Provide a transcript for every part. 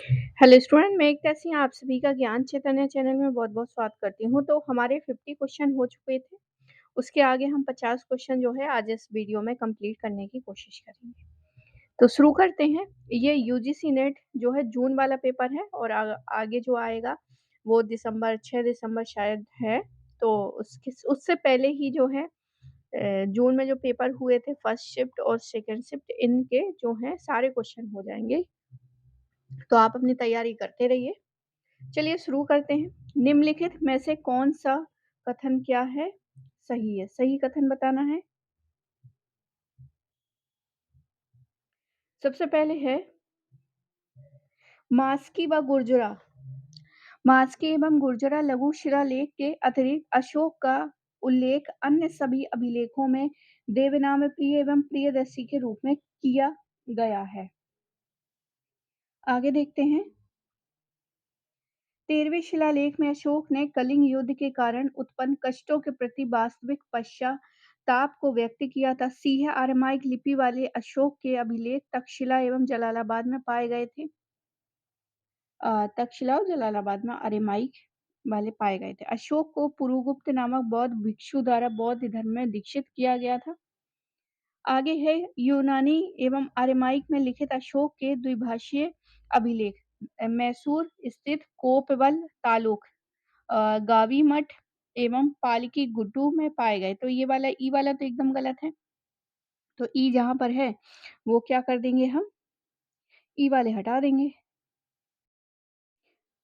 Hello student, मैं एकता सिंह आप सभी का ज्ञान चैतन्य चैनल में बहुत-बहुत स्वागत करती हूँ। तो हमारे 50 क्वेश्चन हो चुके थे, उसके आगे हम 50 क्वेश्चन जो है आज इस वीडियो में कंप्लीट करने की कोशिश करेंगे। तो शुरू करते हैं। ये यूजीसी नेट जो है जून वाला पेपर है और आगे जो आएगा वो दिसंबर 6 दिसंबर शायद है। तो उसके उससे पहले ही जो है जून में जो पेपर हुए थे फर्स्ट शिफ्ट और सेकंड शिफ्ट इनके जो हैं सारे क्वेश्चन हो जाएँगे। तो आप अपनी तैयारी करते रहिए। चलिए शुरू करते हैं। निम्नलिखित में से कौन-सा कथन क्या है सही है? सही कथन बताना है। सबसे पहले है मास्की व गुर्जरा। मास्की एवं गुर्जरा लघु शिलालेख के अतिरिक्त अशोक का उल्लेख अन्य सभी अभिलेखों में देवनामप्रिय एवं प्रियदर्शी के रूप में किया गया है। आगे देखते हैं। 13वें शिलालेख में अशोक ने कलिंग युद्ध के कारण उत्पन्न कष्टों के प्रति वास्तविक पश्चाताप को व्यक्त किया था। सीहे अरामाइक लिपि वाले अशोक के अभिलेख तक्षशिला एवं जलालाबाद में पाए गए थे। तक्षशिला और जलालाबाद में अरामाइक वाले पाए गए थे। अशोक को पुरुगुप्त नामक बौद्ध भिक्षु द्वारा बौद्ध धर्म में दीक्षित किया गया था। आगे है यूनानी एवं अरामाइक में लिखित अशोक के द्विभाषीय अभिलेख मैसूर स्थित कोपबल तालुक गावी मठ एवं पालकी गुड्डू में पाए गए। तो ये वाला ई वाला तो एकदम गलत है। तो ई जहाँ पर है वो क्या कर देंगे हम ई वाले हटा देंगे।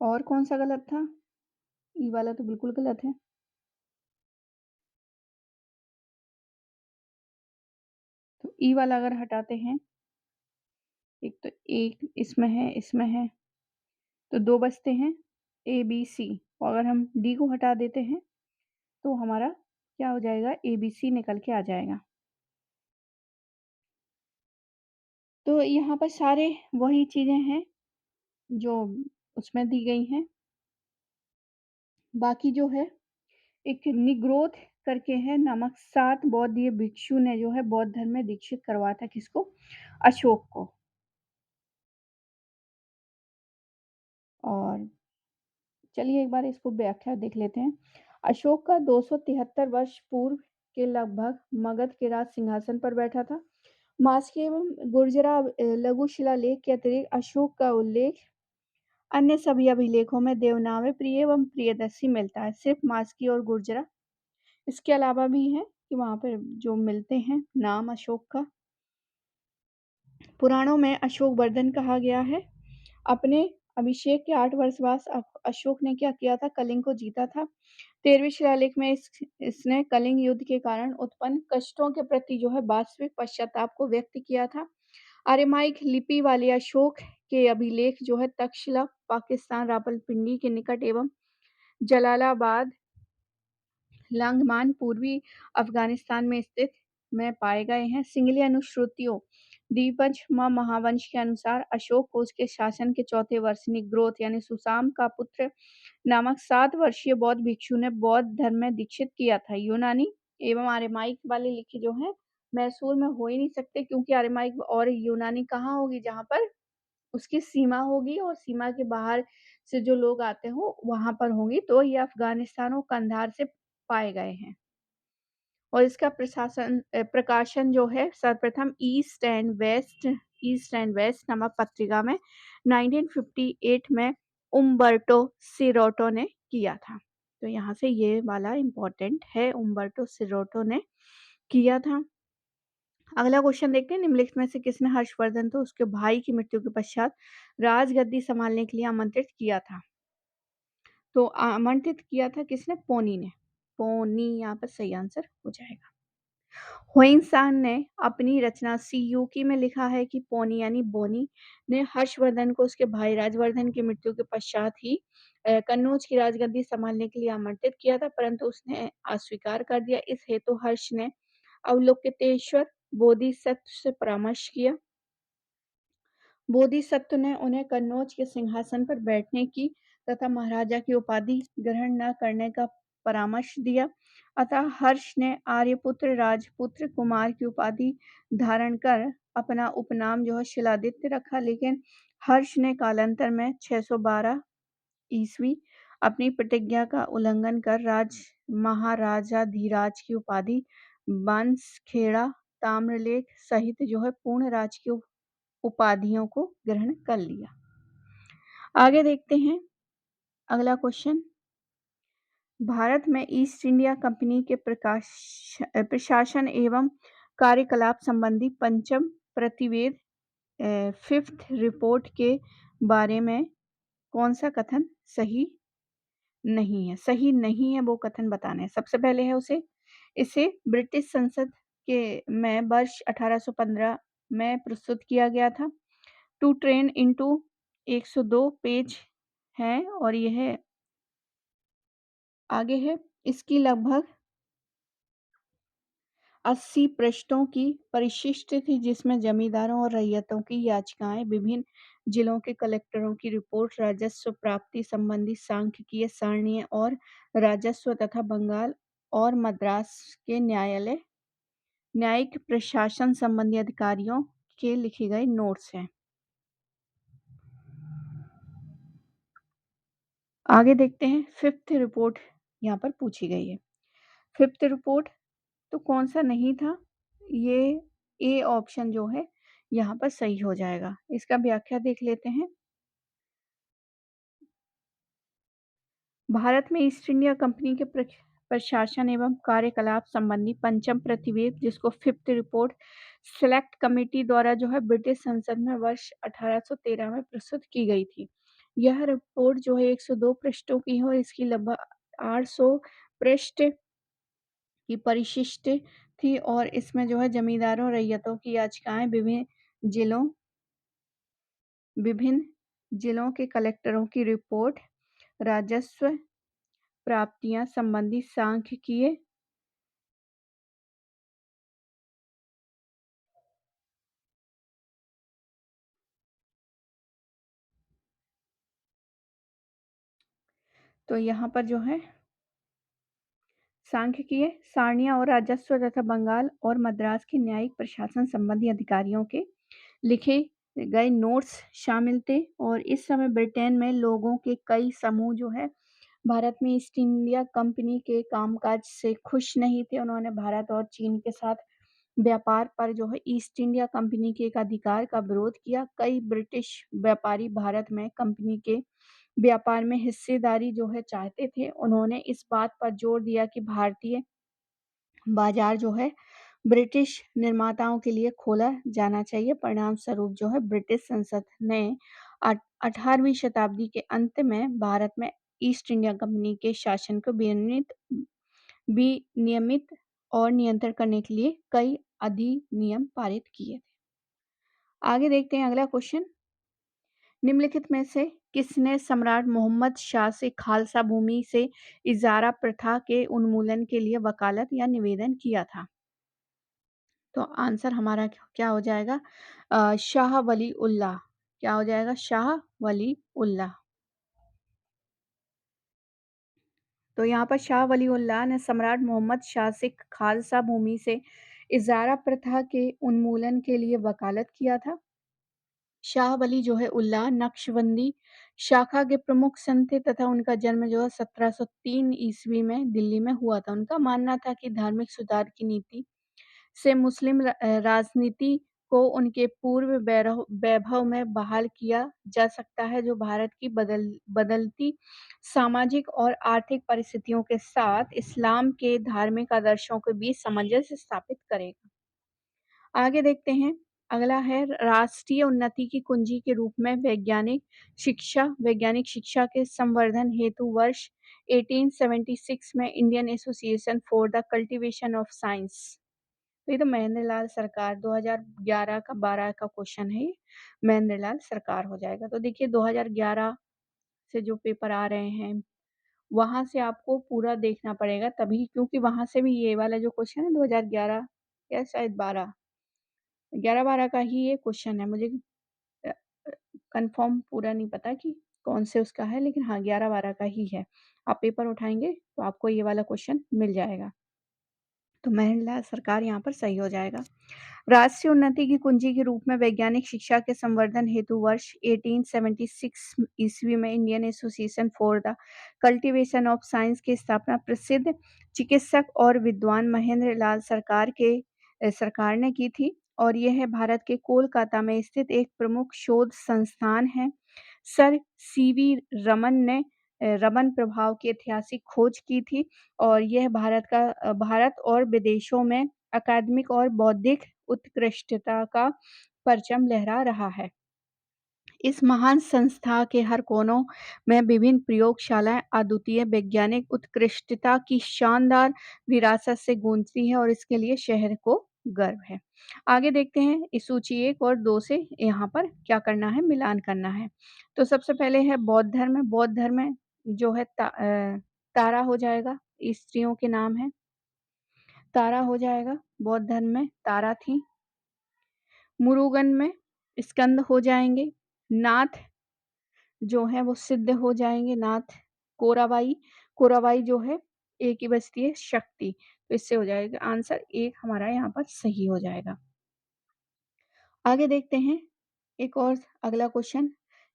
और कौन सा गलत था? ई वाला तो बिल्कुल गलत है। तो ई वाला अगर हटाते हैं एक तो एक इसमें है तो दो बचते हैं ए बी सी और अगर हम डी को हटा देते हैं तो हमारा क्या हो जाएगा ए बी सी निकल के आ जाएगा। तो यहाँ पर सारे वही चीज़ें हैं जो उसमें दी गई हैं। बाकी जो है एक निग्रोध करके है नामक 7 बौद्धीय भिक्षु ने जो है बौद्ध धर्म में दीक्षित करवाया था किसको? अशोक को। और चलिए एक बार इसको व्याख्या देख लेते हैं। अशोक का 273 वर्ष पूर्व के लगभग मगध के राज सिंहासन पर बैठा था। मास्की एवं गुर्जरा लघु शिलालेख के अतिरिक्त अशोक का उल्लेख अन्य सभी अभिलेखों में देवनामे प्रिय एवं प्रियदर्शी मिलता है। सिर्फ मास्की और गुर्जरा इसके अलावा भी है कि वहाँ पे जो मिलते हैं नाम अशोक का। पुराणों में अशोक वर्धन कहा गया है। अपने अभिषेक के 8 वर्ष बाद अशोक ने क्या किया था? कलिंग को जीता था। 13वें शिलालेख में इसने कलिंग युद्ध के कारण उत्पन्न कष्टों के प्रति जो है वास्तविक पश्चाताप को व्यक्त किया था। अरामाइक लिपि वाले अशोक के अभिलेख जो है तक्षशिला, पाकिस्तान, रावलपिंडी के निकट एवं जलालाबाद, लांगमान, पूर्वी अफ़गानिस्तान में स्थित में पाए गए हैं। सिंगली अनुश्रुतियों दीपवंश महावंश के अनुसार अशोक को उसके शासन के चौथे वर्ष निग्रोध यानी सुसाम का पुत्र नामक 7 वर्षीय बौद्ध भिक्षु ने बौद्ध धर्म में दीक्षित किया था। यूनानी एवं अरामाइक वाले लिखी जो है मैसूर में हो ही नहीं सकते क्योंकि अरामाइक और यूनानी कहाँ होगी जहाँ पर उसकी सीमा होगी और सीमा के बाहर से जो लोग आते हो वहाँ पर होंगी। तो ये अफ़गानिस्तान और कंधार से पाए गए हैं। और इसका प्रकाशन जो है सर्वप्रथम ईस्ट एंड वेस्ट नामक पत्रिका में 1958 में उम्बर्टो सिरोटो ने किया था। तो यहाँ से ये वाला इम्पोर्टेंट है, उम्बर्टो सिरोटो ने किया था। अगला क्वेश्चन देखते हैं। निम्नलिखित में से किसने हर्षवर्धन को उसके भाई की मृत्यु के पश्चात राजगद्दी संभालने के लिए आमंत्रित किया था? तो आमंत्रित किया था किसने? पोनी ने। पोनी यहाँ पर सही आंसर हो जाएगा। ह्वेनसांग ने अपनी रचना सीयूकी में लिखा है कि पोनी यानी बोनी ने हर्षवर्धन को उसके भाई राजवर्धन की मृत्यु के पश्चात ही कन्नौज की राजगद्दी संभालने के लिए आमंत्रित किया था, परंतु उसने अस्वीकार कर दिया। इस हेतु हर्ष ने अवलोकितेश्वर बोधिसत्व से परामर्श किया। बोधिसत्व ने उन्हें कन्नौज के सिंहासन पर बैठने की तथा महाराजा की उपाधि ग्रहण न करने का परामर्श दिया। अतः हर्ष ने आर्यपुत्र राजपुत्र कुमार की उपाधि धारण कर अपना उपनाम जो है शिलादित्य रखा, लेकिन हर्ष ने कालांतर में 612 ईस्वी अपनी प्रतिज्ञा का उल्लंघन कर महाराजाधिराज की उपाधि बांसखेड़ा, ताम्रलेख सहित जो है पूर्ण राजकीय उपाधियों को ग्रहण कर लिया। आगे देखते हैं अगला क्वेश्चन। भारत में ईस्ट इंडिया कंपनी के प्रशासन एवं कार्यकलाप संबंधी पंचम प्रतिवेद फिफ्थ रिपोर्ट के बारे में कौन सा कथन सही नहीं है? सही नहीं है वो कथन बताना है। सबसे पहले है इसे ब्रिटिश संसद के में वर्ष 1815 में प्रस्तुत किया गया था। टू ट्रेन इनटू 102 पेज है और यह आगे है। इसकी लगभग 80 पृष्ठों की परिशिष्ट थी, जिसमें जमींदारों और रैयतों की याचिकाएं, विभिन्न जिलों के कलेक्टरों की रिपोर्ट, राजस्व प्राप्ति संबंधी सांख्यिकीय सारणियां और राजस्व तथा बंगाल और मद्रास के न्यायिक प्रशासन संबंधी अधिकारियों के लिखे गए नोट्स हैं। आगे देखते हैं फिफ्थ रिपोर्ट यहाँ पर पूछी गई है। फिफ्थ रिपोर्ट तो कौन सा नहीं था? ये ए ऑप्शन जो है यहाँ पर सही हो जाएगा। इसका व्याख्या देख लेते हैं। भारत में ईस्ट इंडिया कंपनी के प्रशासन एवं कार्यकलाप संबंधी पंचम प्रतिवेद, जिसको फिफ्थ रिपोर्ट सेलेक्ट कमेटी द्वारा जो है ब्रिटिश संसद में वर्ष 1813 में प्रस्तुत की गई थी। यह रिपोर्ट जो है 102 पृष्ठों की है और इसकी लगभग 800 पृष्ठ की परिशिष्ट थी और इसमें जो है जमींदारों रैयतों की याचिकाएं, विभिन्न जिलों के कलेक्टरों की रिपोर्ट, राजस्व प्राप्तियां संबंधी सांख्यिकीय तो यहाँ पर जो है सांख्यिकीय सारणियां और राजस्व तथा बंगाल और मद्रास के न्यायिक प्रशासन संबंधी अधिकारियों के लिखे गए नोट्स शामिल थे और इस समय ब्रिटेन में लोगों के कई समूह जो है भारत में ईस्ट इंडिया कंपनी के कामकाज से खुश नहीं थे। उन्होंने भारत और चीन के साथ व्यापार पर जो है ईस्ट इंडिया कंपनी के एक अधिकार का विरोध किया। कई ब्रिटिश व्यापारी भारत में कंपनी के व्यापार में हिस्सेदारी जो है चाहते थे। उन्होंने इस बात पर जोर दिया कि भारतीय बाजार जो है ब्रिटिश निर्माताओं के लिए खोला जाना चाहिए। परिणाम स्वरूप जो है ब्रिटिश संसद ने 18वीं शताब्दी के अंत में भारत में ईस्ट इंडिया कंपनी के शासन को विनियमित और नियंत्रण करने के लिए कई अधिनियम पारित किए थे। आगे देखते हैं अगला क्वेश्चन। निम्नलिखित में से किसने सम्राट मोहम्मद शाह से खालसा भूमि से इजारा प्रथा के उन्मूलन के लिए वकालत या निवेदन किया था? तो आंसर हमारा क्या हो जाएगा? शाह वली उल्लाह। क्या हो जाएगा? शाह वली उल्लाह। तो यहाँ पर शाह वली उल्लाह ने सम्राट मोहम्मद शाह से खालसा भूमि से इजारा प्रथा के उन्मूलन के लिए वकालत किया था। शाह वली जो है उल्लाह नक्शबंदी शाखा के प्रमुख संत थे तथा उनका जन्म जो है 1703 ईस्वी में दिल्ली में हुआ था। उनका मानना था कि धार्मिक सुधार की नीति से मुस्लिम राजनीति को उनके पूर्व वैभव में बहाल किया जा सकता है, जो भारत की बदलती सामाजिक और आर्थिक परिस्थितियों के साथ इस्लाम के धार्मिक आदर्शों के बीच सामंजस्य स्थापित करेगा। आगे देखते हैं। अगला है राष्ट्रीय उन्नति की कुंजी के रूप में वैज्ञानिक शिक्षा के संवर्धन हेतु वर्ष 1876 में Indian association for the cultivation of science. तो ये तो महेंद्र लाल सरकार 2011 का 12 का क्वेश्चन है। महेंद्र लाल सरकार हो जाएगा। तो देखिए 2011 से जो पेपर आ रहे हैं वहां से आपको पूरा देखना पड़ेगा तभी, क्योंकि वहां से भी ये वाला जो क्वेश्चन है 2011 या शायद 11-12 का ही ये क्वेश्चन है। मुझे कंफर्म पूरा नहीं पता कि कौन से उसका है, लेकिन हाँ 11-12 का ही है। आप पेपर उठाएंगे तो आपको ये वाला क्वेश्चन मिल जाएगा। तो महिला सरकार यहाँ पर सही हो जाएगा। राष्ट्रीय उन्नति की कुंजी के रूप में वैज्ञानिक शिक्षा के संवर्धन हेतु वर्ष 1876 ईस्वी में Indian association for the cultivation of science की स्थापना प्रसिद्ध चिकित्सक और विद्वान महेंद्र लाल सरकार ने की थी और यह भारत के कोलकाता में स्थित एक प्रमुख शोध संस्थान है। सर सीवी रमन ने रमन प्रभाव की ऐतिहासिक खोज की थी और यह भारत और विदेशों में अकादमिक और बौद्धिक उत्कृष्टता का परचम लहरा रहा है। इस महान संस्था के हर कोनों में विभिन्न प्रयोगशालाएं अद्वितीय वैज्ञानिक उत्कृष्टता की शानदार विरासत से गूंजती है और इसके लिए शहर को गर्व है। आगे देखते हैं इस सूची 1 और 2 से यहाँ पर क्या करना है, मिलान करना है। तो सबसे पहले है बौद्ध धर्म। बौद्ध धर्म जो है तारा हो जाएगा, स्त्रियों के नाम है, तारा हो जाएगा। बौद्ध धर्म में तारा थी। मुरुगन में स्कंद हो जाएंगे। नाथ जो है वो सिद्ध हो जाएंगे, नाथ। कोराबाई जो है एक ही बचती है, शक्ति। तो इससे हो जाएगा आंसर 1 हमारा यहाँ पर सही हो जाएगा। आगे देखते हैं एक और अगला क्वेश्चन।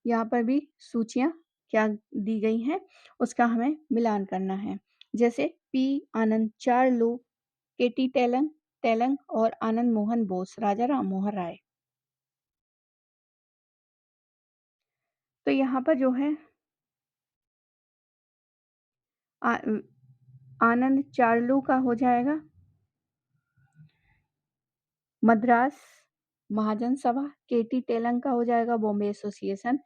यहाँ पर भी सूचियां क्या दी गई हैं उसका हमें मिलान करना है। जैसे पी आनंद, चार्लो, केटी तेलंग तेलंग और आनंद मोहन बोस, राजा राम मोहन राय। तो यहाँ पर जो है आ, आनंद चार्लू का हो जाएगा मद्रास महाजन सभा। केटी तेलंग का हो जाएगा Bombay association,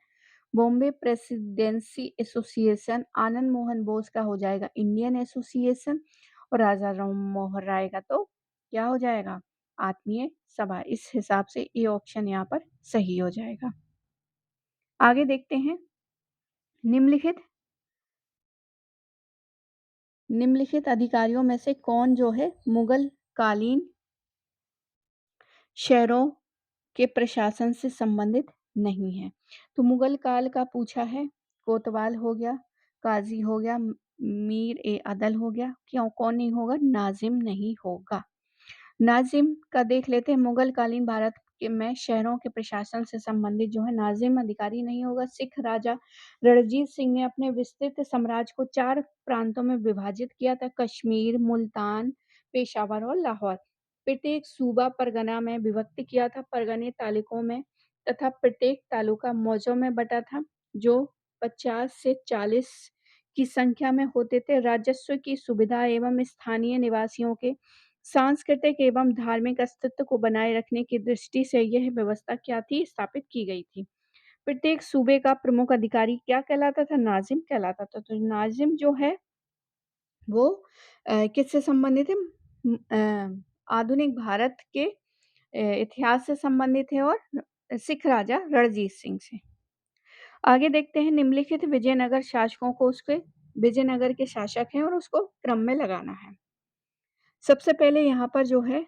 Bombay presidency association. Anand Mohan Bose का हो जाएगा इंडियन एसोसिएशन और राजा राम मोहन राय का तो क्या हो जाएगा, आत्मीय सभा। इस हिसाब से ये ऑप्शन यहाँ पर सही हो जाएगा। आगे देखते हैं निम्नलिखित निम्नलिखित अधिकारियों में से कौन जो है मुगल कालीन शहरों के प्रशासन से संबंधित नहीं है। तो मुगल काल का पूछा है, कोतवाल हो गया, काजी हो गया, मीर ए अदल हो गया। क्यों कौन नहीं होगा, नाजिम नहीं होगा। नाजिम का देख लेते हैं। मुगल कालीन भारत के में शहरों के प्रशासन से संबंधित जो है नाजिम अधिकारी नहीं होगा। सिख राजा रणजीत सिंह ने अपने विस्तृत साम्राज्य को 4 प्रांतों में विभाजित किया था, कश्मीर, मुल्तान, पेशावर और लाहौर। प्रत्येक सूबा परगना में विभक्त किया था, परगने तालुकों में तथा प्रत्येक तालुका मौजों में बटा था जो 50 से 40 की संख्या में होते थे। राजस्व की सुविधा एवं स्थानीय निवासियों के सांस्कृतिक एवं धार्मिक अस्तित्व को बनाए रखने की दृष्टि से यह व्यवस्था क्या थी, स्थापित की गई थी। प्रत्येक सूबे का प्रमुख अधिकारी क्या कहलाता था, नाजिम कहलाता था। तो नाजिम जो है वो किससे संबंधित है, आधुनिक भारत के इतिहास से संबंधित है और सिख राजा रणजीत सिंह से। आगे देखते हैं निम्नलिखित विजयनगर शासकों को उसके विजयनगर के शासक हैं और उसको क्रम में लगाना है। सबसे पहले यहाँ पर जो है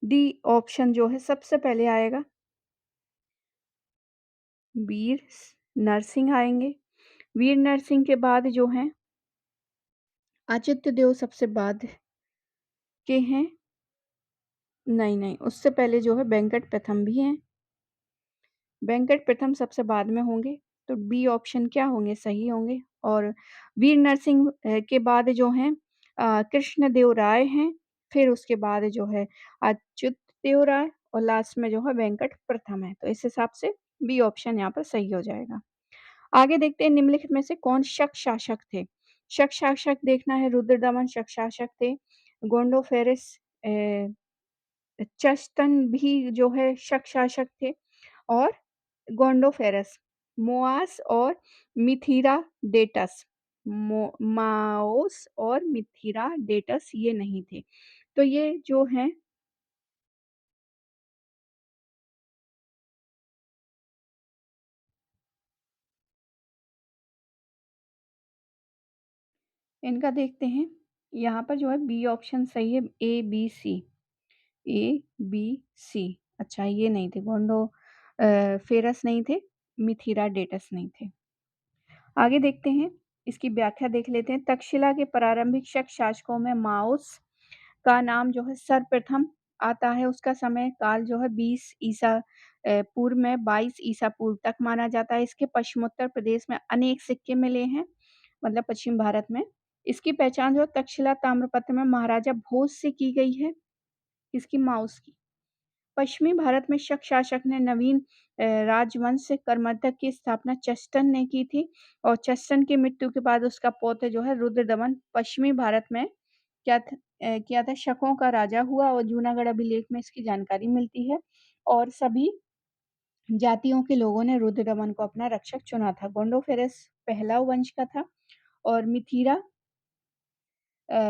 डी ऑप्शन जो है सबसे पहले आएगा, वीर नरसिंह आएंगे। वीर नरसिंह के बाद जो है आदित्य देव सबसे बाद के हैं। नहीं, उससे पहले जो है वेंकट प्रथम भी हैं। वेंकट प्रथम सबसे बाद में होंगे, तो बी ऑप्शन क्या होंगे, सही होंगे। और वीर नरसिंह के बाद जो हैं कृष्णदेव राय हैं, फिर उसके बाद जो है अच्युत देव राय और लास्ट में जो है वेंकट प्रथम है। तो इस हिसाब से बी ऑप्शन यहाँ पर सही हो जाएगा। आगे देखते हैं निम्नलिखित में से कौन शक शासक थे। शक शासक देखना है, रुद्रदमन शक शासक थे। गोंडोफेरिस चस्तन भी जो है शक शासक थे और गोंडोफेरस, मोआस और मिथिराडेटस, माओस और मिथिराडेटस ये नहीं थे। तो ये जो हैं इनका देखते हैं। यहाँ पर जो है बी ऑप्शन सही है, A B C, A B C. अच्छा ये नहीं थे, फेरस नहीं थे, मिथिराडेटस नहीं थे। आगे देखते हैं इसकी व्याख्या देख लेते हैं। तक्षशिला के प्रारंभिक शक शासकों में माओस का नाम जो है सर्वप्रथम आता है। उसका समय काल जो है 20 ईसा पूर्व में 22 ईसा पूर्व तक माना जाता है। इसके पश्चिमोत्तर प्रदेश में अनेक सिक्के मिले हैं, मतलब पश्चिम भारत में। इसकी पहचान जो है तक्षशिला ताम्रपत्र में महाराजा भोज से की गई है, इसकी माउस की। पश्चिमी भारत में शक शासक ने नवीन राजवंश से करमर्दक की स्थापना चेस्टन ने की थी और चेस्टन की मृत्यु के बाद उसका पौत्र जो है रुद्रदमन पश्चिमी भारत में किया था, शकों का राजा हुआ और जूनागढ़ अभिलेख में इसकी जानकारी मिलती है और सभी जातियों के लोगों ने रुद्रदमन को अपना रक्षक चुना था। गोंडोफेरस पहला वंश का था और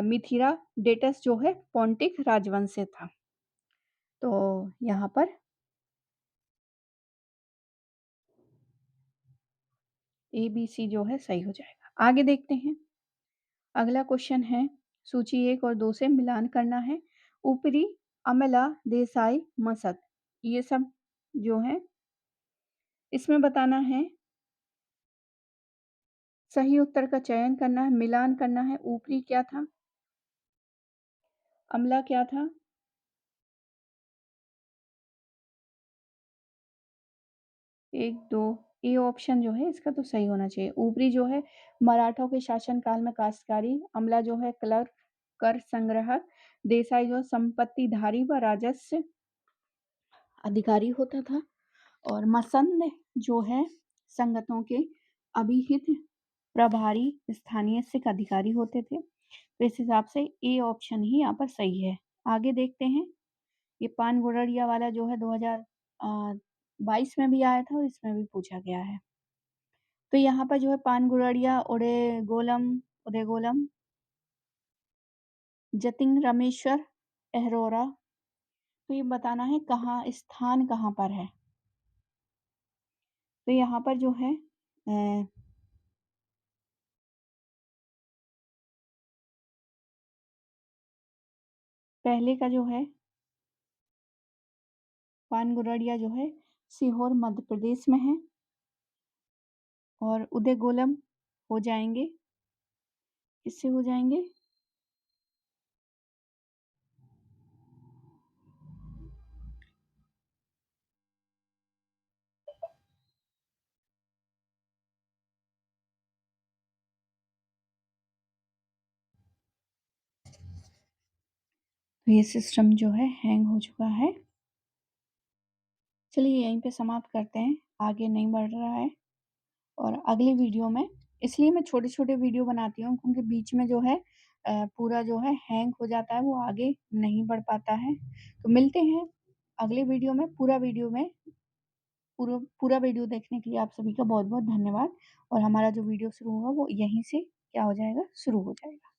मिथिराडेटस जो है पोंटिक राजवंश से था। तो यहाँ पर ए बी सी जो है सही हो जाएगा। आगे देखते हैं। अगला क्वेश्चन है सूची 1 और 2 से मिलान करना है। ऊपरी, अमला, देसाई, मसक, ये सब जो है इसमें बताना है, सही उत्तर का चयन करना है, मिलान करना है। ऊपरी क्या था? अमला क्या था? 1, 2, ए ऑप्शन जो है इसका तो सही होना चाहिए। ऊपरी जो है मराठों के शासनकाल में काश्तकारी, अमला जो है क्लर्क, कर संग्रहक, देसाई जो संपत्तिधारी व राजस्व अधिकारी होता था और मसंद जो है संगतों के अभिहित प्रभारी स्थानीय सिख अधिकारी होते थे। तो इस हिसाब से ए ऑप्शन ही यहाँ पर सही है। आगे देखते हैं। ये पान गुड़रिया वाला जो है 2022 में भी आया था और इसमें भी पूछा गया है। तो यहाँ पर जो है पान गुड़रिया, उदयगोलम, जतिन रामेश्वर, अहरोरा, तो ये बताना है कहाँ, स्थान कहाँ पर है। तो यहाँ पर जो है पहले का जो है पान गुड़रिया जो है सीहोर मध्य प्रदेश में है और उदयगोलम हो जाएंगे, किससे हो जाएंगे? तो ये सिस्टम जो है हैंग हो चुका है। चलिए यहीं पे समाप्त करते हैं, आगे नहीं बढ़ रहा है। और अगली वीडियो में, इसलिए मैं छोटे-छोटे वीडियो बनाती हूँ क्योंकि बीच में जो है पूरा जो है हैंग हो जाता है, वो आगे नहीं बढ़ पाता है। तो मिलते हैं अगले वीडियो में। पूरा वीडियो देखने के लिए आप सभी का बहुत-बहुत धन्यवाद और हमारा जो वीडियो शुरू होगा वो यहीं से क्या हो जाएगा, शुरू हो जाएगा।